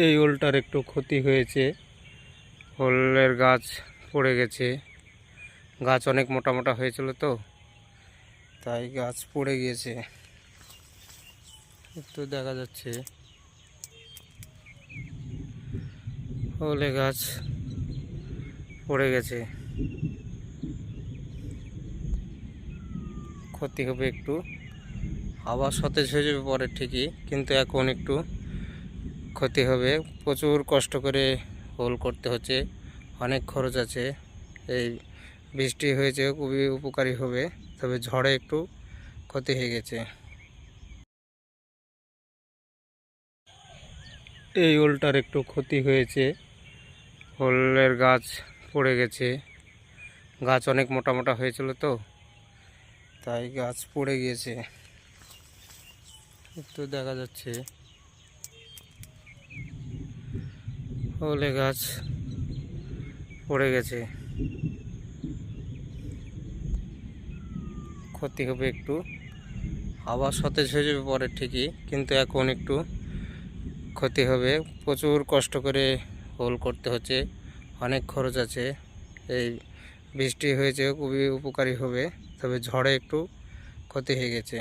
এই ওলটার একটু ক্ষতি হয়েছে। ওলের গাছ পড়ে গেছে। গাছ অনেক মোটা মোটা হয়েছিল তো, তাই গাছ পড়ে গিয়েছে। একটু দেখা যাচ্ছে ওলে গাছ পড়ে গেছে। ক্ষতি হবে একটু, আবার সতেজ হয়ে যাবে পরে ঠিকই, কিন্তু এখন একটু ক্ষতি হবে। প্রচুর কষ্ট করে হোল করতে হচ্ছে, অনেক খরচ আছে। এই বৃষ্টি হয়েছে, খুবই উপকারী হবে, তবে ঝড়ে একটু ক্ষতি হয়ে গেছে। এই ওলটার একটু ক্ষতি হয়েছে। ওলের গাছ পড়ে গেছে। গাছ অনেক মোটা মোটা হয়েছিল তো, তাই গাছ পড়ে গিয়েছে। একটু দেখা যাচ্ছে ওলে গাছ পড়ে গেছে। ক্ষতি হবে একটু, আবার সতেজ হয়ে যাবে পরে ঠিকই, কিন্তু এখন একটু ক্ষতি হবে। প্রচুর কষ্ট করে হোল করতে হচ্ছে, অনেক খরচ আছে। এই বৃষ্টি হয়েছে, খুবই উপকারী হবে, তবে ঝড়ে একটু ক্ষতি হয়ে গেছে।